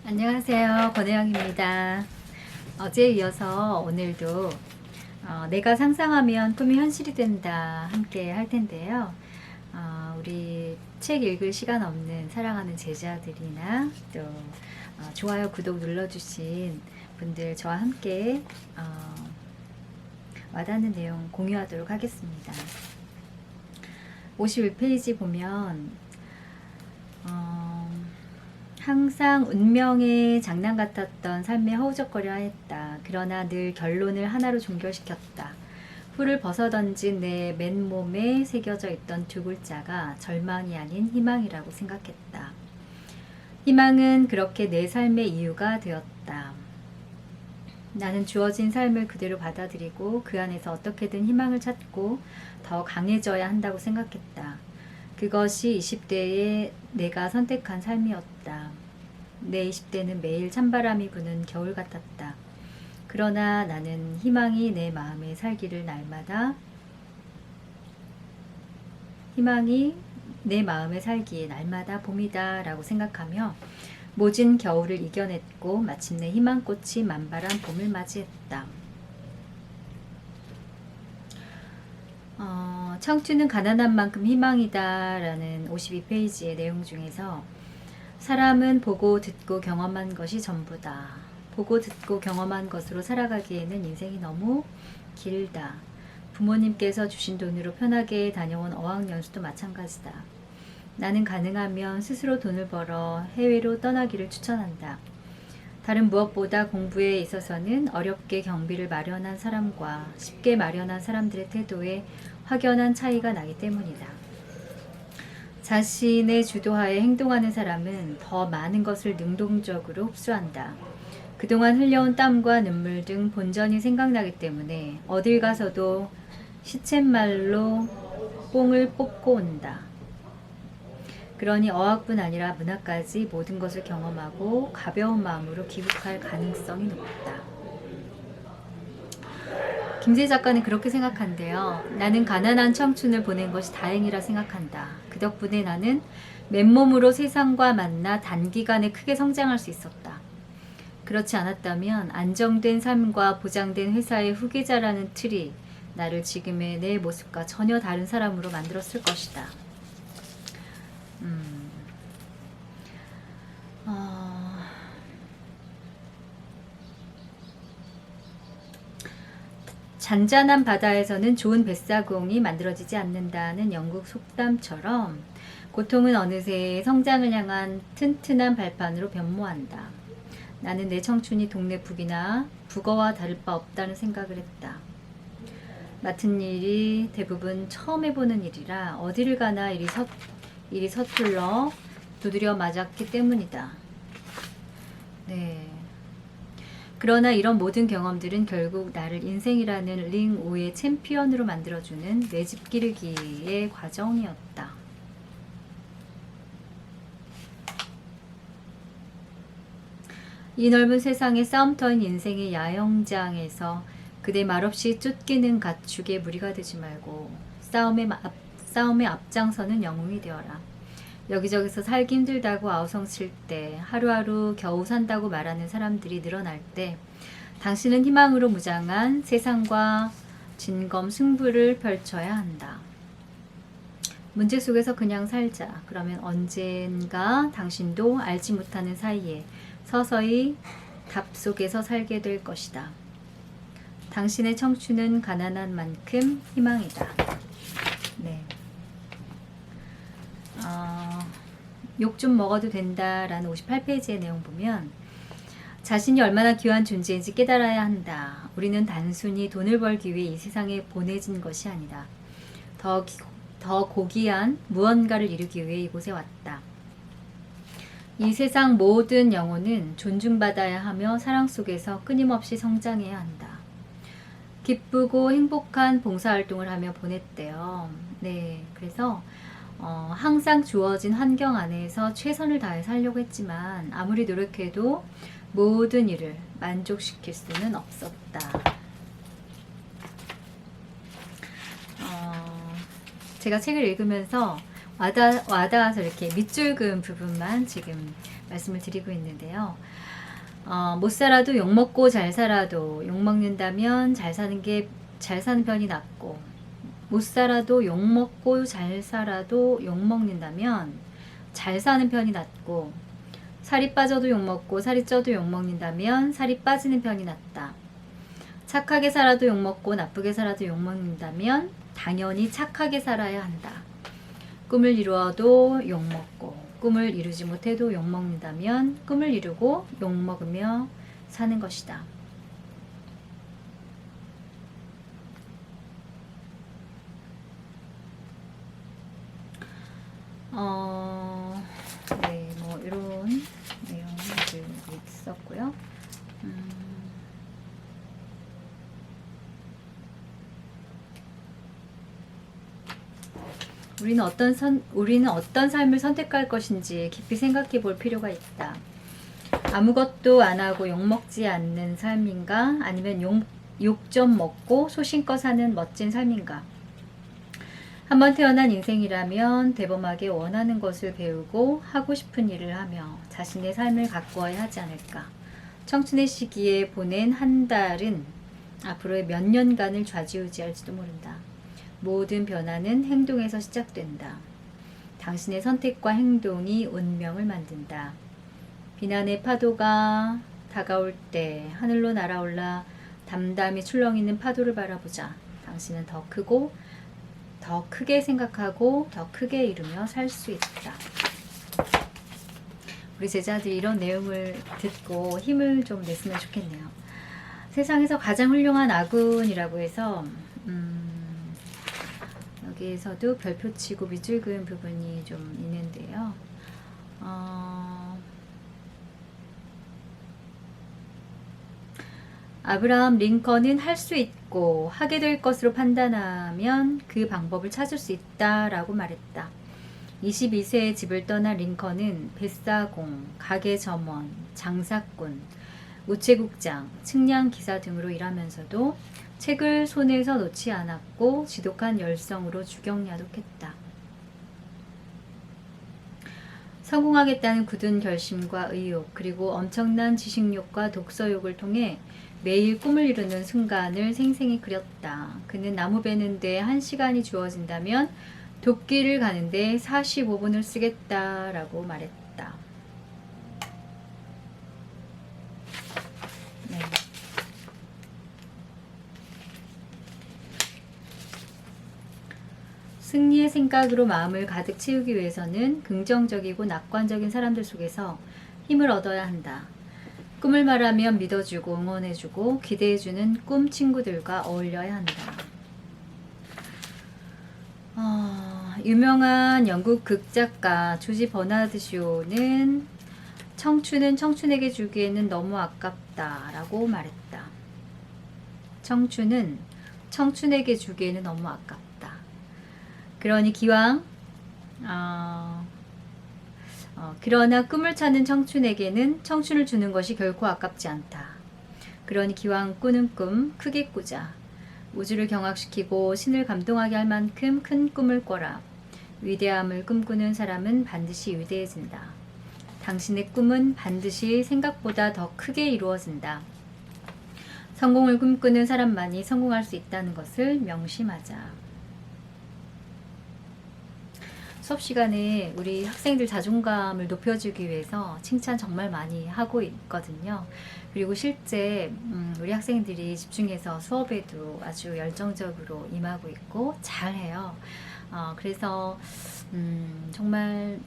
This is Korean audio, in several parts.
안녕하세요. 권혜영입니다. 어제에 이어서 오늘도 내가 상상하면 꿈이 현실이 된다 함께 할 텐데요. 우리 책 읽을 시간 없는 사랑하는 제자들이나 또 좋아요, 구독 눌러주신 분들 저와 함께 와닿는 내용 공유하도록 하겠습니다. 51페이지 보면 항상 운명의 장난 같았던 삶에 허우적거려 하였다. 그러나 늘 결론을 하나로 종결시켰다. 풀을 벗어던진 내 맨몸에 새겨져 있던 두 글자가 절망이 아닌 희망이라고 생각했다. 희망은 그렇게 내 삶의 이유가 되었다. 나는 주어진 삶을 그대로 받아들이고 그 안에서 어떻게든 희망을 찾고 더 강해져야 한다고 생각했다. 그것이 20대에 내가 선택한 삶이었다. 내 20대는 매일 찬바람이 부는 겨울 같았다. 그러나 나는 희망이 내 마음에 살기를 희망이 내 마음에 살기에 날마다 봄이다 라고 생각하며 모진 겨울을 이겨냈고 마침내 희망꽃이 만발한 봄을 맞이했다. 청춘은 가난한 만큼 희망이다 라는 52페이지의 내용 중에서 사람은 보고 듣고 경험한 것이 전부다. 보고 듣고 경험한 것으로 살아가기에는 인생이 너무 길다. 부모님께서 주신 돈으로 편하게 다녀온 어학연수도 마찬가지다. 나는 가능하면 스스로 돈을 벌어 해외로 떠나기를 추천한다. 다른 무엇보다 공부에 있어서는 어렵게 경비를 마련한 사람과 쉽게 마련한 사람들의 태도에 확연한 차이가 나기 때문이다. 자신의 주도하에 행동하는 사람은 더 많은 것을 능동적으로 흡수한다. 그동안 흘려온 땀과 눈물 등 본전이 생각나기 때문에 어딜 가서도 시쳇말로 뽕을 뽑고 온다. 그러니 어학뿐 아니라 문학까지 모든 것을 경험하고 가벼운 마음으로 귀국할 가능성이 높다. 김재 작가는 그렇게 생각한대요. 나는 가난한 청춘을 보낸 것이 다행이라 생각한다. 그 덕분에 나는 맨몸으로 세상과 만나 단기간에 크게 성장할 수 있었다. 그렇지 않았다면 안정된 삶과 보장된 회사의 후계자라는 틀이 나를 지금의 내 모습과 전혀 다른 사람으로 만들었을 것이다. 잔잔한 바다에서는 좋은 뱃사공이 만들어지지 않는다는 영국 속담처럼 고통은 어느새 성장을 향한 튼튼한 발판으로 변모한다. 나는 내 청춘이 동네 북이나 북어와 다를 바 없다는 생각을 했다. 맡은 일이 대부분 처음 해보는 일이라 어디를 가나 일이 서툴러 두드려 맞았기 때문이다. 네. 그러나 이런 모든 경험들은 결국 나를 인생이라는 링 5의 챔피언으로 만들어주는 내 집 기르기의 과정이었다. 이 넓은 세상에 싸움터인 인생의 야영장에서 그대 말없이 쫓기는 가축의 무리가 되지 말고 싸움에 앞장서는 영웅이 되어라. 여기저기서 살기 힘들다고 아우성칠 때, 하루하루 겨우 산다고 말하는 사람들이 늘어날 때 당신은 희망으로 무장한 세상과 진검 승부를 펼쳐야 한다. 문제 속에서 그냥 살자. 그러면 언젠가 당신도 알지 못하는 사이에 서서히 답 속에서 살게 될 것이다. 당신의 청춘은 가난한 만큼 희망이다. 네. 욕 좀 먹어도 된다라는 58페이지의 내용 보면 자신이 얼마나 귀한 존재인지 깨달아야 한다. 우리는 단순히 돈을 벌기 위해 이 세상에 보내진 것이 아니다. 더 고귀한 무언가를 이루기 위해 이곳에 왔다. 이 세상 모든 영혼은 존중받아야 하며 사랑 속에서 끊임없이 성장해야 한다. 기쁘고 행복한 봉사활동을 하며 보냈대요. 네, 그래서 항상 주어진 환경 안에서 최선을 다해 살려고 했지만 아무리 노력해도 모든 일을 만족시킬 수는 없었다. 제가 책을 읽으면서 와닿아서 이렇게 밑줄 그은 부분만 지금 말씀을 드리고 있는데요. 못 살아도 욕먹고 잘 살아도 욕먹는다면 잘 사는 편이 낫고, 못 살아도 욕먹고 잘 살아도 욕먹는다면 잘 사는 편이 낫고, 살이 빠져도 욕먹고 살이 쪄도 욕먹는다면 살이 빠지는 편이 낫다. 착하게 살아도 욕먹고 나쁘게 살아도 욕먹는다면 당연히 착하게 살아야 한다. 꿈을 이루어도 욕먹고 꿈을 이루지 못해도 욕먹는다면 꿈을 이루고 욕먹으며 사는 것이다. 네, 뭐 이런 내용들 있었고요. 우리는 어떤 삶을 선택할 것인지 깊이 생각해 볼 필요가 있다. 아무것도 안 하고 욕먹지 않는 삶인가? 아니면 욕 좀 먹고 소신껏 사는 멋진 삶인가? 한번 태어난 인생이라면 대범하게 원하는 것을 배우고 하고 싶은 일을 하며 자신의 삶을 가꾸어야 하지 않을까? 청춘의 시기에 보낸 한 달은 앞으로의 몇 년간을 좌지우지할지도 모른다. 모든 변화는 행동에서 시작된다. 당신의 선택과 행동이 운명을 만든다. 비난의 파도가 다가올 때 하늘로 날아올라 담담히 출렁이는 파도를 바라보자. 당신은 더 크고 더 크게 생각하고 더 크게 이루며 살 수 있다. 우리 제자들이 이런 내용을 듣고 힘을 좀 냈으면 좋겠네요. 세상에서 가장 훌륭한 아군이라고 해서 여기에서도 별표 치고 밑줄 그은 부분이 좀 있는데요. 아브라함 링컨은 할 수 있고 하게 될 것으로 판단하면 그 방법을 찾을 수 있다라고 말했다. 22세에 집을 떠난 링컨은 뱃사공, 가게 점원, 장사꾼, 우체국장, 측량 기사 등으로 일하면서도 책을 손에서 놓지 않았고 지독한 열성으로 주경야독했다. 성공하겠다는 굳은 결심과 의욕, 그리고 엄청난 지식욕과 독서욕을 통해 매일 꿈을 이루는 순간을 생생히 그렸다. 그는 나무 베는데 1시간이 주어진다면 도끼를 가는데 45분을 쓰겠다라고 말했다. 네. 승리의 생각으로 마음을 가득 채우기 위해서는 긍정적이고 낙관적인 사람들 속에서 힘을 얻어야 한다. 꿈을 말하면 믿어주고 응원해주고 기대해주는 꿈 친구들과 어울려야 한다. 유명한 영국 극작가 조지 버나드 쇼는 청춘은 청춘에게 주기에는 너무 아깝다 라고 말했다. 청춘은 청춘에게 주기에는 너무 아깝다. 그러니 그러나 꿈을 찾는 청춘에게는 청춘을 주는 것이 결코 아깝지 않다. 그러니 기왕 꾸는 꿈 크게 꾸자. 우주를 경악시키고 신을 감동하게 할 만큼 큰 꿈을 꿔라. 위대함을 꿈꾸는 사람은 반드시 위대해진다. 당신의 꿈은 반드시 생각보다 더 크게 이루어진다. 성공을 꿈꾸는 사람만이 성공할 수 있다는 것을 명심하자. 수업 시간에 우리 학생들 자존감을 높여주기 위해서 칭찬 정말 많이 하고 있거든요. 그리고 실제 우리 학생들이 집중해서 수업에도 아주 열정적으로 임하고 있고 잘해요. 그래서 정말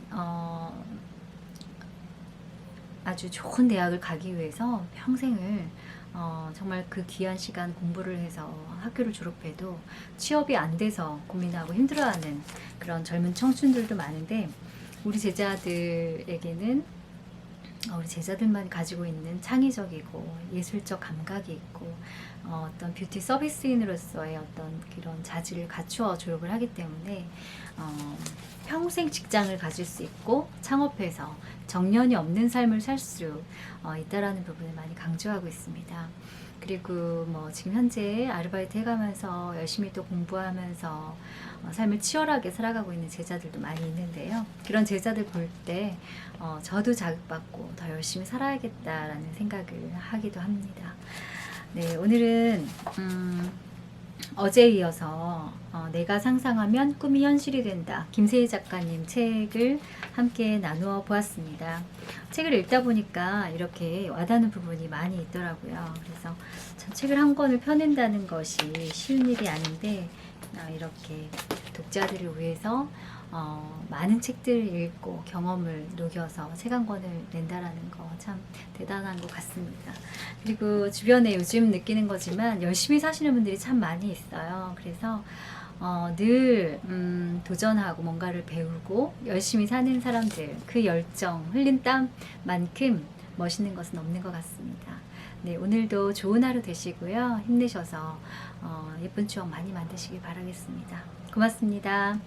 아주 좋은 대학을 가기 위해서 평생을 정말 그 귀한 시간 공부를 해서 학교를 졸업해도 취업이 안 돼서 고민하고 힘들어하는 그런 젊은 청춘들도 많은데 우리 제자들에게는 우리 제자들만 가지고 있는 창의적이고 예술적 감각이 있고 어떤 뷰티 서비스인으로서의 어떤 그런 자질을 갖추어 졸업을 하기 때문에 평생 직장을 가질 수 있고 창업해서 정년이 없는 삶을 살 수 있다라는 부분을 많이 강조하고 있습니다. 그리고 뭐 지금 현재 아르바이트 해가면서 열심히 또 공부하면서 삶을 치열하게 살아가고 있는 제자들도 많이 있는데요. 그런 제자들 볼 때 저도 자극받고 더 열심히 살아야겠다라는 생각을 하기도 합니다. 네, 오늘은 어제에 이어서 내가 상상하면 꿈이 현실이 된다. 김세희 작가님 책을 함께 나누어 보았습니다. 책을 읽다 보니까 이렇게 와닿는 부분이 많이 있더라고요. 그래서 참 책을 한 권을 펴낸다는 것이 쉬운 일이 아닌데 이렇게 독자들을 위해서 많은 책들을 읽고 경험을 녹여서 책 한 권을 낸다라는 거 참 대단한 것 같습니다. 그리고 주변에 요즘 느끼는 거지만 열심히 사시는 분들이 참 많이 있어요. 그래서 늘 도전하고 뭔가를 배우고 열심히 사는 사람들, 그 열정, 흘린 땀만큼 멋있는 것은 없는 것 같습니다. 네, 오늘도 좋은 하루 되시고요. 힘내셔서 예쁜 추억 많이 만드시길 바라겠습니다. 고맙습니다.